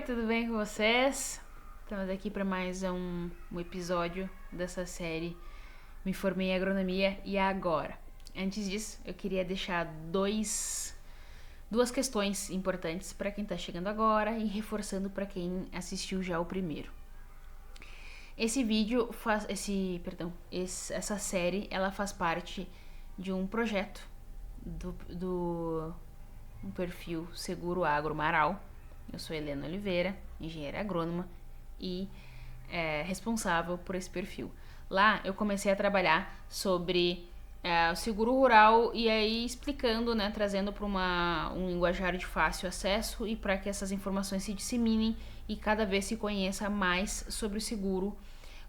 tudo bem com vocês? Estamos aqui para mais um episódio dessa série Me Formei em Agronomia e Agora. Antes disso, eu queria deixar duas questões importantes para quem está chegando agora e reforçando para quem assistiu já o primeiro. Essa série, ela faz parte de um projeto do perfil Seguro Agro Marau. Eu sou Helena Oliveira, engenheira agrônoma e responsável por esse perfil. Lá eu comecei a trabalhar sobre o seguro rural e aí explicando, né, trazendo para um linguajar de fácil acesso e para que essas informações se disseminem e cada vez se conheça mais sobre o seguro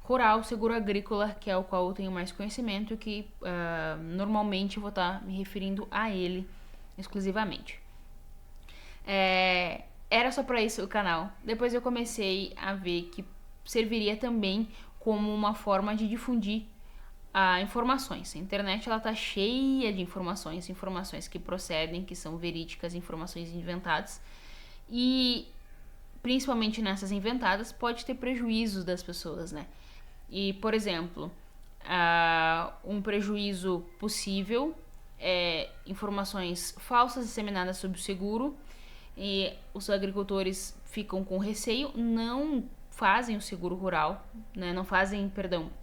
rural, seguro agrícola, que é o qual eu tenho mais conhecimento e que normalmente eu vou estar me referindo a ele exclusivamente. Era só para isso o canal. Depois eu comecei a ver que serviria também como uma forma de difundir informações. A internet ela tá cheia de informações que procedem, que são verídicas, informações inventadas. E principalmente nessas inventadas pode ter prejuízos das pessoas, né? E, por exemplo, um prejuízo possível é informações falsas disseminadas sobre o seguro, e os agricultores ficam com receio, não fazem o seguro rural, né? Não fazem,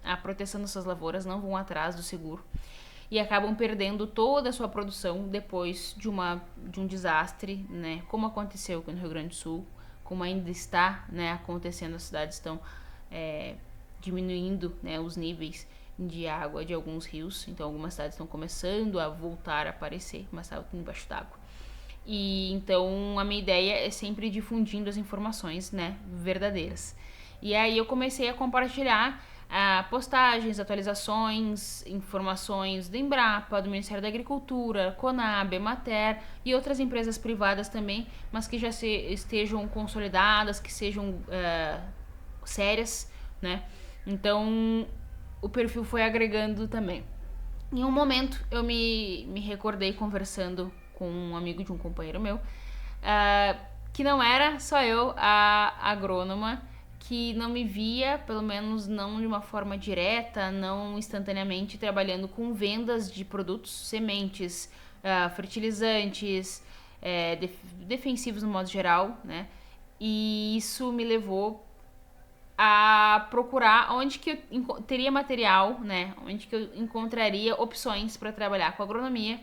a proteção das suas lavouras, não vão atrás do seguro e acabam perdendo toda a sua produção depois de um desastre, né? Como aconteceu aqui no Rio Grande do Sul, como ainda está, né, acontecendo. As cidades estão diminuindo, né, os níveis de água de alguns rios, então algumas cidades estão começando a voltar a aparecer, mas estavam embaixo d'água. E então a minha ideia é sempre difundindo as informações, né, verdadeiras. E aí eu comecei a compartilhar postagens, atualizações, informações do Embrapa, do Ministério da Agricultura, Conab, Emater e outras empresas privadas também, mas que já estejam consolidadas, que sejam sérias, né? Então o perfil foi agregando também. Em um momento eu me recordei conversando com um amigo de um companheiro meu, que não era só eu, a agrônoma, que não me via, pelo menos não de uma forma direta, não instantaneamente, trabalhando com vendas de produtos, sementes, fertilizantes, defensivos no modo geral, né? E isso me levou a procurar onde que eu teria material, né? Onde que eu encontraria opções para trabalhar com agronomia,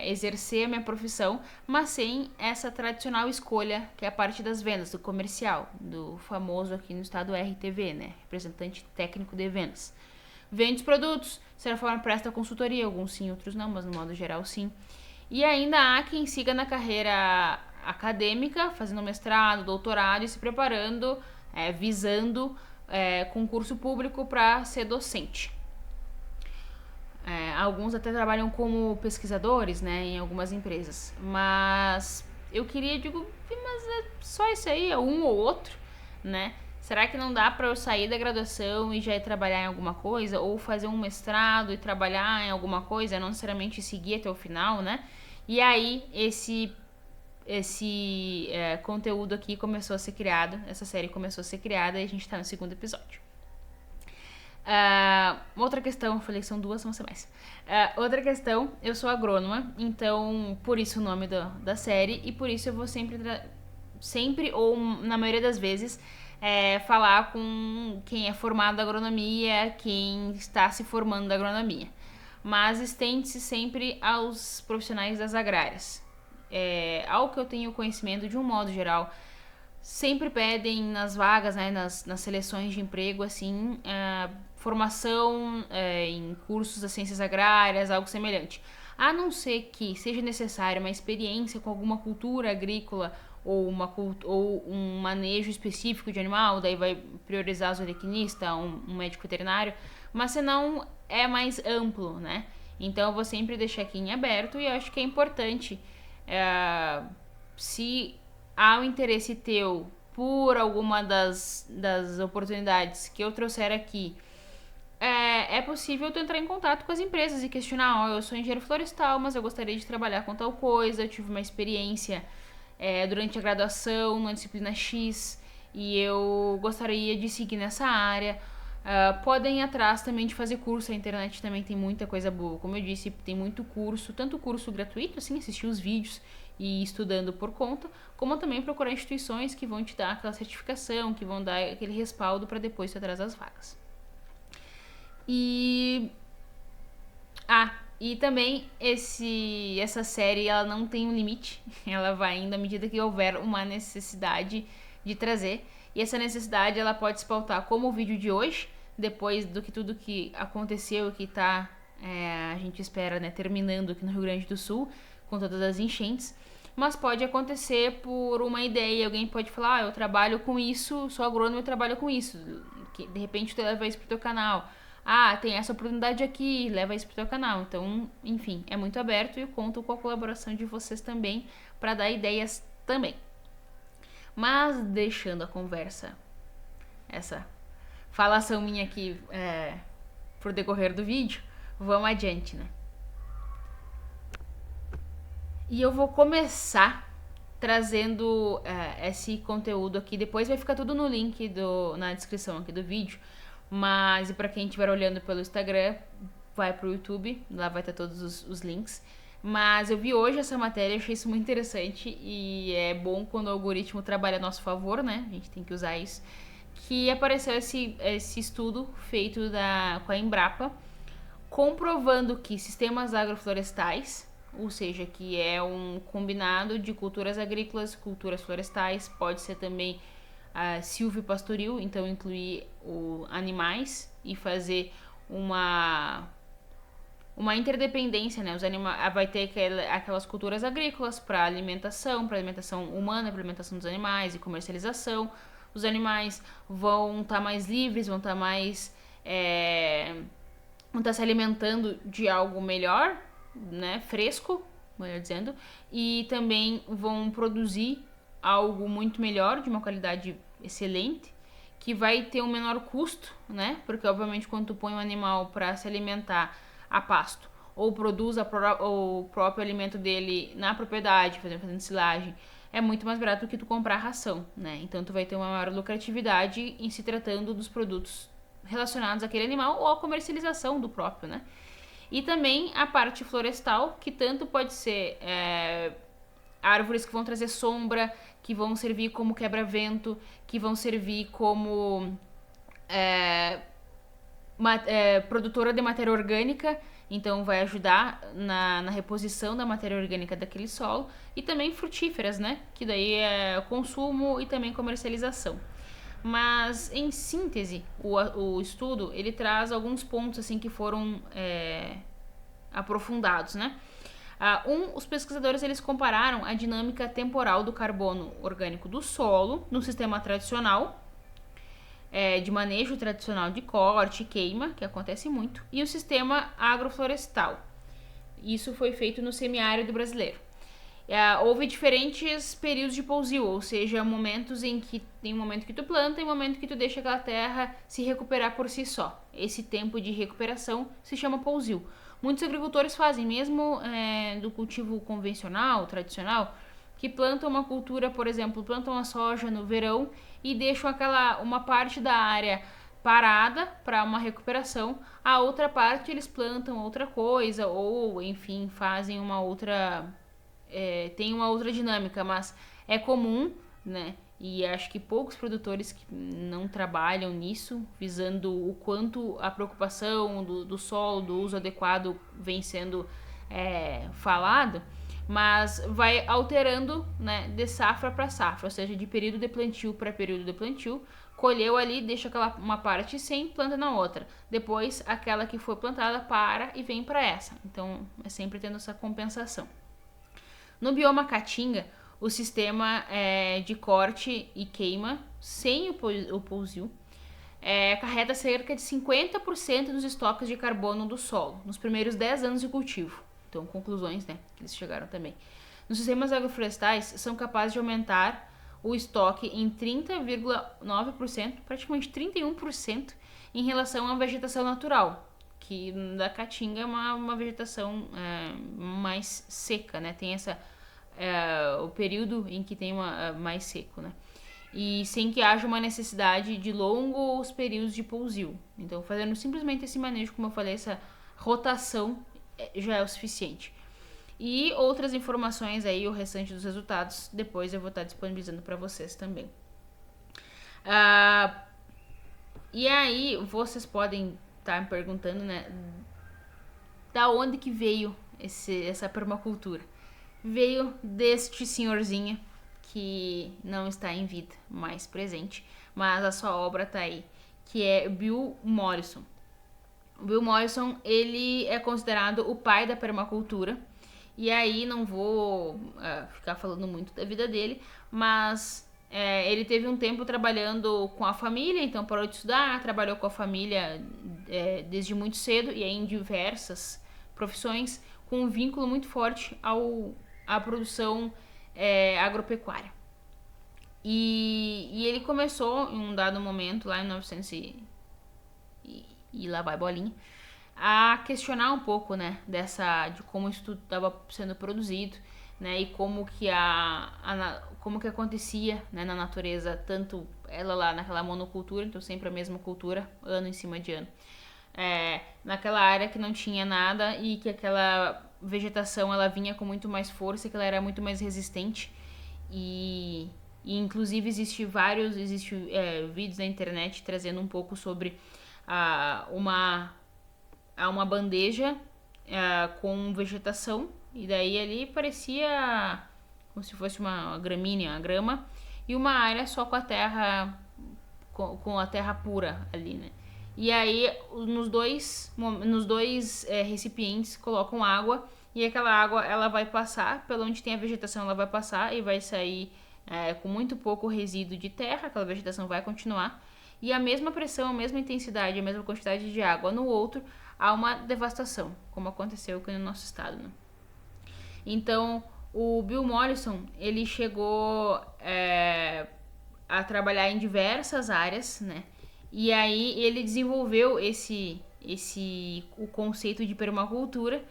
exercer a minha profissão, mas sem essa tradicional escolha que é a parte das vendas, do comercial, do famoso aqui no estado RTV, né? Representante técnico de vendas. Vende os produtos, de certa forma presta consultoria, alguns sim, outros não, mas no modo geral sim. E ainda há quem siga na carreira acadêmica, fazendo mestrado, doutorado e se preparando, visando concurso público para ser docente. Alguns até trabalham como pesquisadores, né, em algumas empresas. Mas eu mas é só isso aí, é um ou outro, né? Será que não dá para eu sair da graduação e já ir trabalhar em alguma coisa? Ou fazer um mestrado e trabalhar em alguma coisa, não necessariamente seguir até o final, né? E aí, esse conteúdo aqui começou a ser criado, essa série começou a ser criada e a gente tá no segundo episódio. Outra questão, eu falei que são duas, vão ser mais. Outra questão, eu sou agrônoma, então por isso o nome da série, e por isso eu vou sempre ou na maioria das vezes, falar com quem é formado da agronomia, quem está se formando da agronomia. Mas estende-se sempre aos profissionais das agrárias. Ao que eu tenho conhecimento, de um modo geral, sempre pedem nas vagas, né, nas seleções de emprego, assim, formação em cursos das ciências agrárias, algo semelhante. A não ser que seja necessária uma experiência com alguma cultura agrícola ou um manejo específico de animal, daí vai priorizar o zootecnista, um médico veterinário, mas senão é mais amplo, né? Então eu vou sempre deixar aqui em aberto e eu acho que é importante, se há um interesse teu por alguma das oportunidades que eu trouxer aqui, é possível tu entrar em contato com as empresas e questionar, eu sou engenheiro florestal, mas eu gostaria de trabalhar com tal coisa, eu tive uma experiência durante a graduação, na disciplina X, e eu gostaria de seguir nessa área. Podem ir atrás também de fazer curso, a internet também tem muita coisa boa. Como eu disse, tem muito curso, tanto curso gratuito, assim, assistir os vídeos e ir estudando por conta, como também procurar instituições que vão te dar aquela certificação, que vão dar aquele respaldo para depois ir atrás das vagas. E também essa série, ela não tem um limite, ela vai indo à medida que houver uma necessidade de trazer. E essa necessidade, ela pode se pautar como o vídeo de hoje, depois do que tudo que aconteceu e que tá, a gente espera, né, terminando aqui no Rio Grande do Sul, com todas as enchentes. Mas pode acontecer por uma ideia, alguém pode falar, eu trabalho com isso, sou agrônomo e trabalho com isso. Que, de repente tu leva isso pro teu canal. Tem essa oportunidade aqui, leva isso pro teu canal. Então, enfim, é muito aberto e eu conto com a colaboração de vocês também para dar ideias também. Mas deixando a conversa, essa falação minha aqui pro decorrer do vídeo, vamos adiante, né? E eu vou começar trazendo esse conteúdo aqui. Depois vai ficar tudo no link na descrição aqui do vídeo. Mas para quem estiver olhando pelo Instagram, vai pro YouTube, lá vai ter todos os links. Mas eu vi hoje essa matéria, achei isso muito interessante e é bom quando o algoritmo trabalha a nosso favor, né? A gente tem que usar isso. Que apareceu esse estudo feito com a Embrapa, comprovando que sistemas agroflorestais, ou seja, que é um combinado de culturas agrícolas, culturas florestais, pode ser também silvopastoril, então incluir animais e fazer uma interdependência, né? Vai ter aquelas culturas agrícolas para alimentação humana, para alimentação dos animais e comercialização. Os animais vão estar mais livres, vão estar se alimentando de algo melhor, né? Fresco, melhor dizendo, e também vão produzir algo muito melhor, de uma qualidade excelente, que vai ter um menor custo, né? Porque obviamente quando tu põe um animal para se alimentar a pasto ou produz o próprio alimento dele na propriedade, fazendo silagem, é muito mais barato do que tu comprar ração, né? Então tu vai ter uma maior lucratividade em se tratando dos produtos relacionados àquele animal ou à comercialização do próprio, né? E também a parte florestal, que tanto pode ser árvores que vão trazer sombra, que vão servir como quebra-vento, que vão servir como produtora de matéria orgânica, então vai ajudar na reposição da matéria orgânica daquele solo, e também frutíferas, né? Que daí é consumo e também comercialização. Mas, em síntese, o estudo, ele traz alguns pontos assim que foram aprofundados, né? Os pesquisadores, eles compararam a dinâmica temporal do carbono orgânico do solo no sistema tradicional, de manejo tradicional de corte e queima, que acontece muito, e o sistema agroflorestal. Isso foi feito no semiárido brasileiro. Houve diferentes períodos de pousio, ou seja, momentos em que tem um momento que tu planta e um momento que tu deixa aquela terra se recuperar por si só. Esse tempo de recuperação se chama pousio. Muitos agricultores fazem, mesmo do cultivo convencional, tradicional, que plantam uma cultura, por exemplo, plantam a soja no verão e deixam uma parte da área parada para uma recuperação, a outra parte eles plantam outra coisa, ou enfim, fazem uma outra... tem uma outra dinâmica, mas é comum, né? E acho que poucos produtores que não trabalham nisso, visando o quanto a preocupação do solo, do uso adequado vem sendo falado, mas vai alterando, né, de safra para safra, ou seja, de período de plantio para período de plantio. Colheu ali, deixa uma parte sem, planta na outra. Depois, aquela que foi plantada para e vem para essa. Então, é sempre tendo essa compensação. No bioma Caatinga, o sistema de corte e queima, sem o pousio, acarreta cerca de 50% dos estoques de carbono do solo, nos primeiros 10 anos de cultivo. Então, conclusões, né, que eles chegaram também. Nos sistemas agroflorestais, são capazes de aumentar o estoque em 30,9%, praticamente 31%, em relação à vegetação natural, que da Caatinga é uma vegetação mais seca, né? Tem o período em que tem mais seco, né? E sem que haja uma necessidade de longos períodos de pousio. Então, fazendo simplesmente esse manejo, como eu falei, essa rotação já é o suficiente. E outras informações aí, o restante dos resultados, depois eu vou estar disponibilizando para vocês também. E aí, vocês podem estar me perguntando, né, da onde que veio essa permacultura? Veio deste senhorzinho que não está em vida, mais presente, mas a sua obra está aí, que é Bill Mollison. Bill Mollison, ele é considerado o pai da permacultura, e aí não vou ficar falando muito da vida dele, mas ele teve um tempo trabalhando com a família, então parou de estudar, trabalhou com a família desde muito cedo e aí em diversas profissões, com um vínculo muito forte à produção agropecuária. E ele começou em um dado momento, lá em 1900 e lá vai bolinha, a questionar um pouco, né, de como isso tudo estava sendo produzido, né, e como que como que acontecia, né, na natureza, tanto ela lá naquela monocultura, então sempre a mesma cultura, ano em cima de ano, naquela área que não tinha nada e que aquela vegetação ela vinha com muito mais força, que ela era muito mais resistente e inclusive existe vídeos na internet trazendo um pouco sobre uma bandeja com vegetação e daí ali parecia como se fosse uma gramínea, uma grama, e uma área só com a terra com a terra pura ali, né? E aí nos dois recipientes colocam água e aquela água ela vai passar pela onde tem a vegetação, ela vai passar e vai sair com muito pouco resíduo de terra, aquela vegetação vai continuar. E a mesma pressão, a mesma intensidade, a mesma quantidade de água no outro, há uma devastação, como aconteceu aqui no nosso estado, né? Então, o Bill Mollison, ele chegou a trabalhar em diversas áreas, né? E aí ele desenvolveu o conceito de permacultura,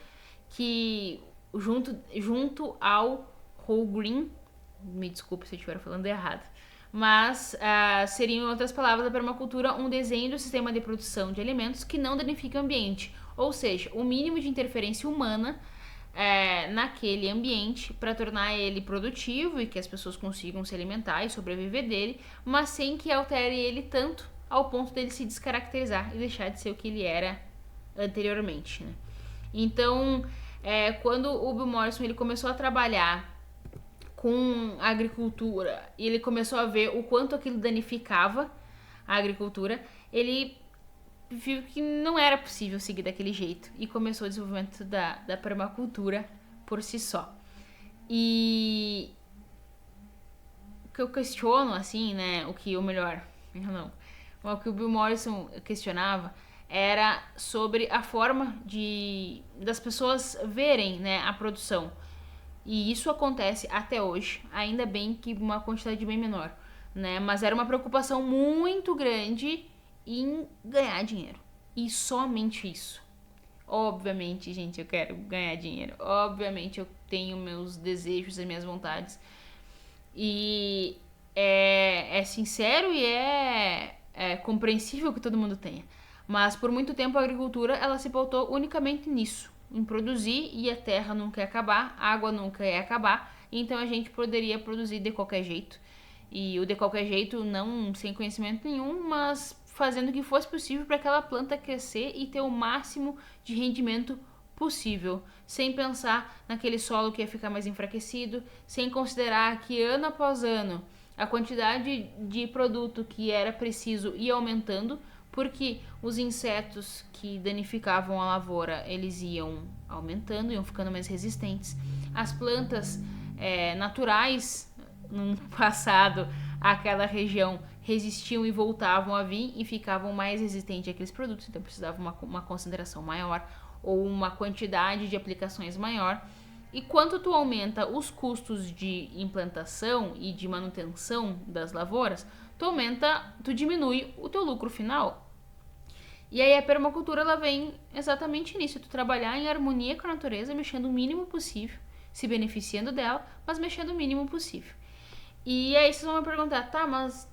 que junto ao whole green, me desculpe se eu estiver falando errado, mas seria, em outras palavras, a permacultura um desenho do sistema de produção de alimentos que não danifica o ambiente, ou seja, o mínimo de interferência humana naquele ambiente para tornar ele produtivo e que as pessoas consigam se alimentar e sobreviver dele, mas sem que altere ele tanto ao ponto dele se descaracterizar e deixar de ser o que ele era anteriormente, né? Então, quando o Bill Mollison ele começou a trabalhar com a agricultura e ele começou a ver o quanto aquilo danificava a agricultura, ele viu que não era possível seguir daquele jeito e começou o desenvolvimento da permacultura por si só. E o que eu questiono, assim, né, o que o que o Bill Mollison questionava era sobre a forma das pessoas verem, né, a produção. E isso acontece até hoje, ainda bem que uma quantidade bem menor, né? Mas era uma preocupação muito grande em ganhar dinheiro. E somente isso. Obviamente, gente, eu quero ganhar dinheiro. Obviamente, eu tenho meus desejos e minhas vontades. E é sincero e é compreensível que todo mundo tenha. Mas por muito tempo a agricultura ela se pautou unicamente nisso, em produzir, e a terra nunca ia acabar, a água nunca ia acabar, então a gente poderia produzir de qualquer jeito. E o de qualquer jeito não sem conhecimento nenhum, mas fazendo o que fosse possível para aquela planta crescer e ter o máximo de rendimento possível, sem pensar naquele solo que ia ficar mais enfraquecido, sem considerar que ano após ano a quantidade de produto que era preciso ia aumentando, porque os insetos que danificavam a lavoura, eles iam aumentando, iam ficando mais resistentes. As plantas naturais, no passado, aquela região resistiam e voltavam a vir e ficavam mais resistentes àqueles produtos, então precisava uma concentração maior ou uma quantidade de aplicações maior. E quanto tu aumenta os custos de implantação e de manutenção das lavouras, tu diminui o teu lucro final. E aí a permacultura ela vem exatamente nisso, tu trabalhar em harmonia com a natureza, mexendo o mínimo possível, se beneficiando dela, mas mexendo o mínimo possível. E aí vocês vão me perguntar, tá, mas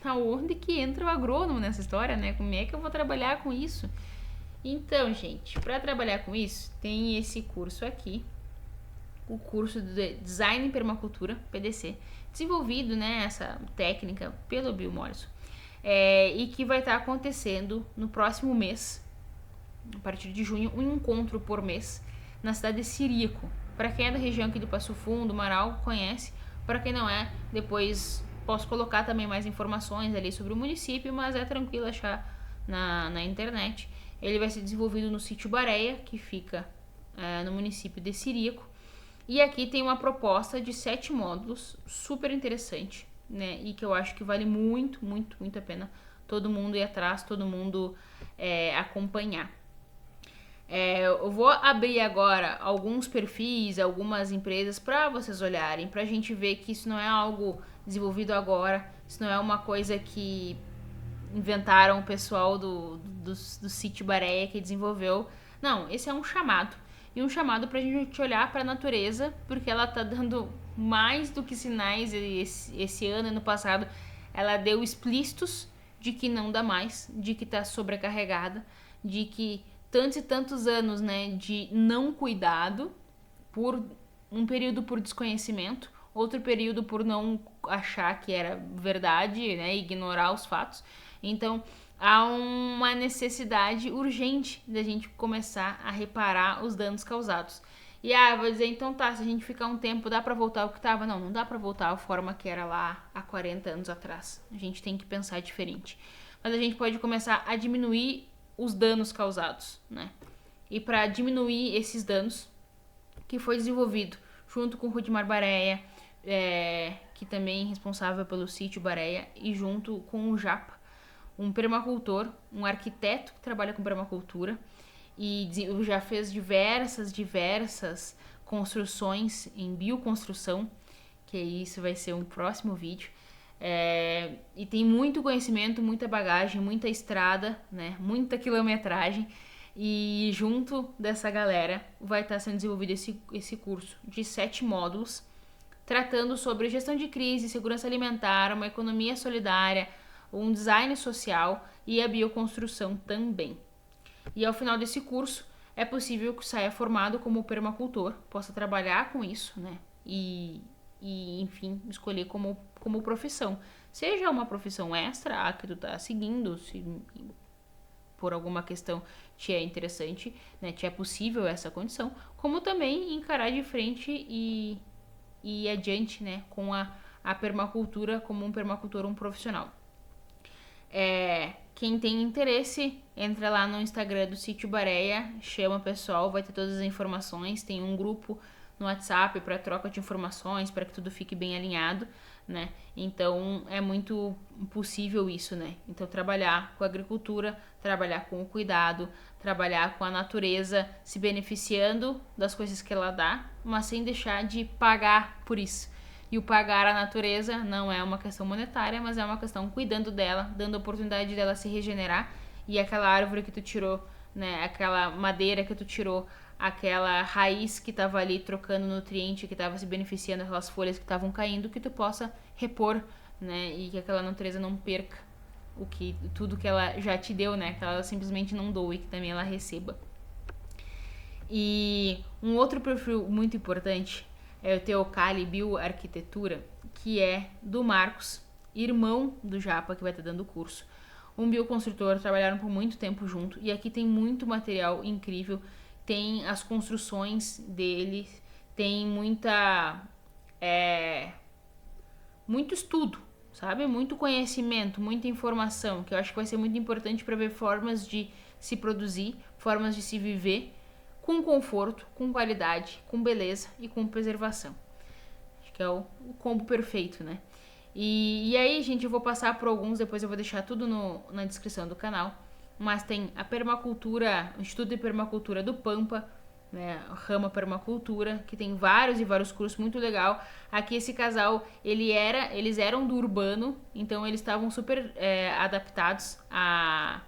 aonde que entra o agrônomo nessa história, né? Como é que eu vou trabalhar com isso? Então, gente, para trabalhar com isso, tem esse curso aqui, o curso de Design em Permacultura, PDC, desenvolvido, né, essa técnica pelo Bill Mollison, e que vai estar acontecendo no próximo mês, a partir de junho, um encontro por mês na cidade de Ciríaco. Para quem é da região aqui do Passo Fundo, Marau, conhece. Para quem não é, depois posso colocar também mais informações ali sobre o município, mas é tranquilo achar na internet. Ele vai ser desenvolvido no sítio Bareia, que fica no município de Ciríaco. E aqui tem uma proposta de 7 módulos, super interessante, né? E que eu acho que vale muito, muito, muito a pena todo mundo ir atrás, todo mundo acompanhar. Eu vou abrir agora alguns perfis, algumas empresas para vocês olharem, para a gente ver que isso não é algo desenvolvido agora, isso não é uma coisa que inventaram o pessoal do sítio Bareia que desenvolveu. Não, esse é um chamado. E um chamado para a gente olhar para a natureza, porque ela está dando mais do que sinais esse ano e no passado. Ela deu explícitos de que não dá mais, de que está sobrecarregada, de que tantos e tantos anos, né, de não cuidado, por um período por desconhecimento, outro período por não achar que era verdade, né, ignorar os fatos. Então, há uma necessidade urgente da gente começar a reparar os danos causados. E vou dizer, então tá, se a gente ficar um tempo, dá pra voltar ao que tava? Não, não dá pra voltar à forma que era lá há 40 anos atrás. A gente tem que pensar diferente. Mas a gente pode começar a diminuir os danos causados, né? E para diminuir esses danos, que foi desenvolvido junto com o Rudimar Bareia, que também é responsável pelo sítio Bareia, e junto com o Japa, um permacultor, um arquiteto que trabalha com permacultura e já fez diversas construções em bioconstrução, que isso vai ser um próximo vídeo. E tem muito conhecimento, muita bagagem, muita estrada, né? Muita quilometragem. E junto dessa galera vai estar sendo desenvolvido esse curso de 7 módulos, tratando sobre gestão de crise, segurança alimentar, uma economia solidária, um design social e a bioconstrução também. E ao final desse curso é possível que saia formado como permacultor, possa trabalhar com isso, né? E enfim, escolher como profissão. Seja uma profissão extra, a que tu tá seguindo, se por alguma questão te é interessante, né, te é possível essa condição, como também encarar de frente e adiante, né, com a permacultura como um permacultor, um profissional. Quem tem interesse, entra lá no Instagram do Sítio Bareia, chama o pessoal, vai ter todas as informações, tem um grupo no WhatsApp para troca de informações, para que tudo fique bem alinhado, né? Então é muito possível isso, né? Então trabalhar com a agricultura, trabalhar com o cuidado, trabalhar com a natureza, se beneficiando das coisas que ela dá, mas sem deixar de pagar por isso. E o pagar a natureza não é uma questão monetária, mas é uma questão cuidando dela, dando a oportunidade dela se regenerar, e aquela árvore que tu tirou, né, aquela madeira que tu tirou, aquela raiz que estava ali trocando nutriente, que estava se beneficiando daquelas folhas que estavam caindo, que tu possa repor, né, e que aquela natureza não perca tudo que ela já te deu, né, que ela simplesmente não doe, que também ela receba. E um outro perfil muito importante é o Teocali Bioarquitetura, que é do Marcos, irmão do Japa, que vai estar dando o curso. Um bioconstrutor, trabalharam por muito tempo junto, e aqui tem muito material incrível, tem as construções dele, tem muito estudo, sabe? Muito conhecimento, muita informação, que eu acho que vai ser muito importante para ver formas de se produzir, formas de se viver com conforto, com qualidade, com beleza e com preservação. Acho que é o combo perfeito, né? E aí, gente, eu vou passar por alguns, depois eu vou deixar tudo na descrição do canal. Mas tem a permacultura, o Instituto de Permacultura do Pampa, né, Rama Permacultura, que tem vários e vários cursos, muito legal. Aqui esse casal, eles eram do urbano, então eles estavam super adaptados à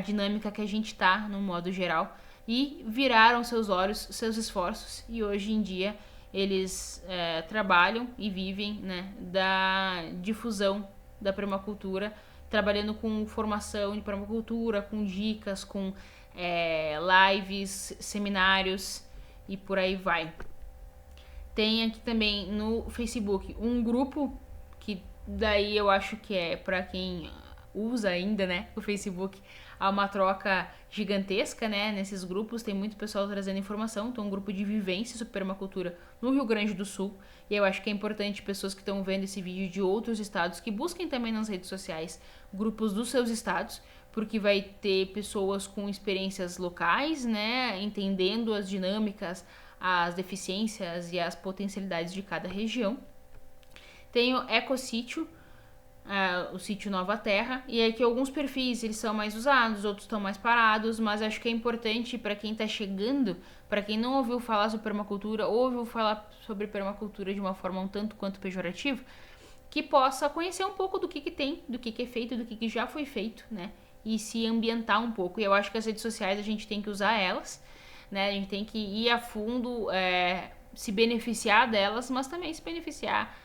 dinâmica que a gente tá, no modo geral, e viraram seus olhos, seus esforços, e hoje em dia eles trabalham e vivem, né, da difusão da permacultura, trabalhando com formação de permacultura, com dicas, com lives, seminários e por aí vai. Tem aqui também no Facebook um grupo que daí eu acho que é para quem usa ainda, né, o Facebook. Há uma troca gigantesca, né, nesses grupos, tem muito pessoal trazendo informação, então um grupo de vivência sobre permacultura no Rio Grande do Sul, e eu acho que é importante pessoas que estão vendo esse vídeo de outros estados que busquem também nas redes sociais grupos dos seus estados, porque vai ter pessoas com experiências locais, né, entendendo as dinâmicas, as deficiências e as potencialidades de cada região. Tem o Ecosítio, o sítio Nova Terra, e aqui alguns perfis eles são mais usados, outros estão mais parados, mas acho que é importante para quem está chegando, para quem não ouviu falar sobre permacultura ou ouviu falar sobre permacultura de uma forma um tanto quanto pejorativa, que possa conhecer um pouco do que tem, do que é feito, do que já foi feito, né? E se ambientar um pouco. E eu acho que as redes sociais a gente tem que usar elas, né? A gente tem que ir a fundo, se beneficiar delas, mas também se beneficiar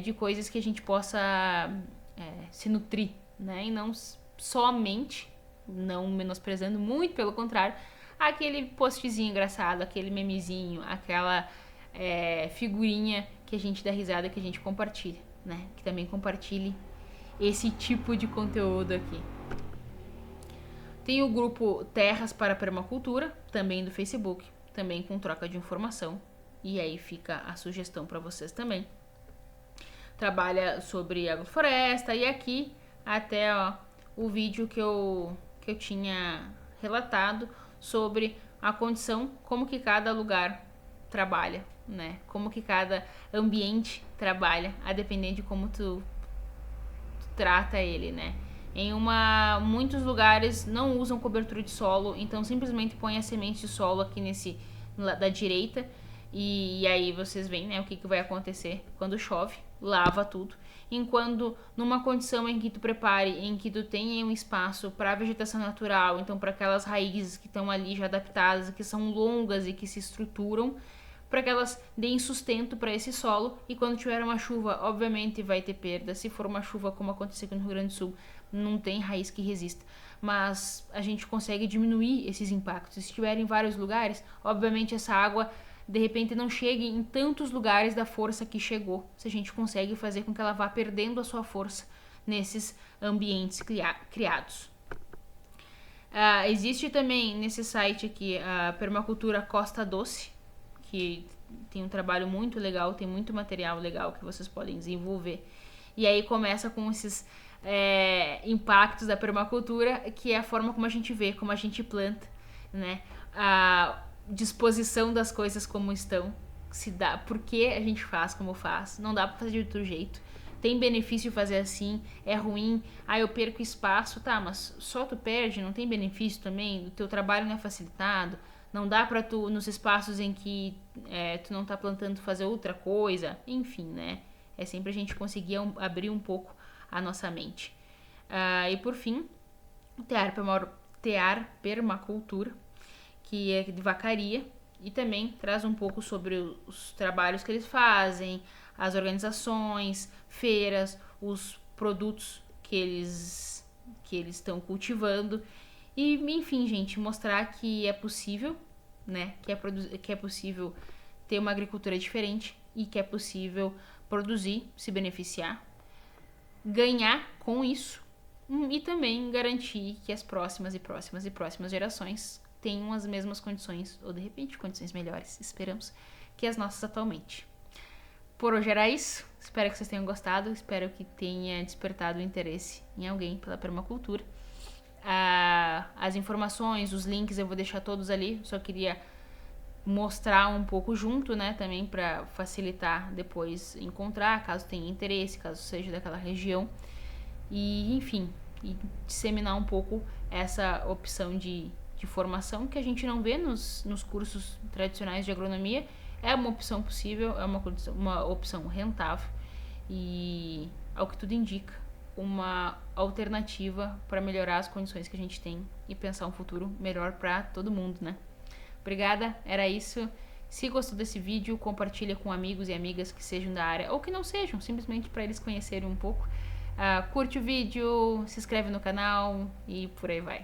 de coisas que a gente possa se nutrir, né? E não somente, não menosprezando, muito pelo contrário, aquele postzinho engraçado, aquele memezinho, aquela figurinha que a gente dá risada, que a gente compartilha, né? Que também compartilhe esse tipo de conteúdo aqui. Tem o grupo Terras para Permacultura, também do Facebook, também com troca de informação. E aí fica a sugestão para vocês também. Trabalha sobre agrofloresta e aqui até o vídeo que eu tinha relatado sobre a condição, como que cada lugar trabalha, né? Como que cada ambiente trabalha, a depender de como tu trata ele, né? Muitos lugares não usam cobertura de solo, então simplesmente põe a semente de solo aqui da direita e aí vocês veem, né, o que vai acontecer quando chove, lava tudo. Enquanto numa condição em que tu prepare, em que tu tenha um espaço para vegetação natural, então para aquelas raízes que estão ali já adaptadas, que são longas e que se estruturam, para que elas deem sustento para esse solo, e quando tiver uma chuva, obviamente vai ter perda. Se for uma chuva como aconteceu aqui no Rio Grande do Sul, não tem raiz que resista, mas a gente consegue diminuir esses impactos. Se estiver em vários lugares, obviamente essa água de repente não chegue em tantos lugares da força que chegou, se a gente consegue fazer com que ela vá perdendo a sua força nesses ambientes criados. Existe também nesse site aqui a Permacultura Costa Doce, que tem um trabalho muito legal, tem muito material legal que vocês podem desenvolver. E aí começa com esses impactos da permacultura, que é a forma como a gente vê, como a gente planta, né? A disposição das coisas como estão, se dá, por que a gente faz como faz, não dá pra fazer de outro jeito. Tem benefício fazer assim, é ruim, eu perco espaço, tá, mas só tu perde, não tem benefício também, o teu trabalho não é facilitado, não dá pra tu, nos espaços em que tu não tá plantando, fazer outra coisa, enfim, né? É sempre a gente conseguir abrir um pouco a nossa mente. E por fim, Tear Permacultura, que é de Vacaria, e também traz um pouco sobre os trabalhos que eles fazem, as organizações, feiras, os produtos que eles estão cultivando. E, enfim, gente, mostrar que é possível, né? Que é possível ter uma agricultura diferente e que é possível produzir, se beneficiar, ganhar com isso e também garantir que as próximas gerações tenham as mesmas condições, ou de repente condições melhores, esperamos, que as nossas atualmente. Por hoje era isso, espero que vocês tenham gostado, espero que tenha despertado o interesse em alguém pela permacultura. As informações, os links eu vou deixar todos ali, só queria mostrar um pouco junto, né, também para facilitar depois encontrar, caso tenha interesse, caso seja daquela região, e enfim, e disseminar um pouco essa opção de formação que a gente não vê nos cursos tradicionais de agronomia. É uma opção possível, é uma opção rentável e, ao que tudo indica, uma alternativa para melhorar as condições que a gente tem e pensar um futuro melhor para todo mundo, né? Obrigada, era isso. Se gostou desse vídeo, compartilha com amigos e amigas que sejam da área ou que não sejam, simplesmente para eles conhecerem um pouco. Curte o vídeo, se inscreve no canal e por aí vai.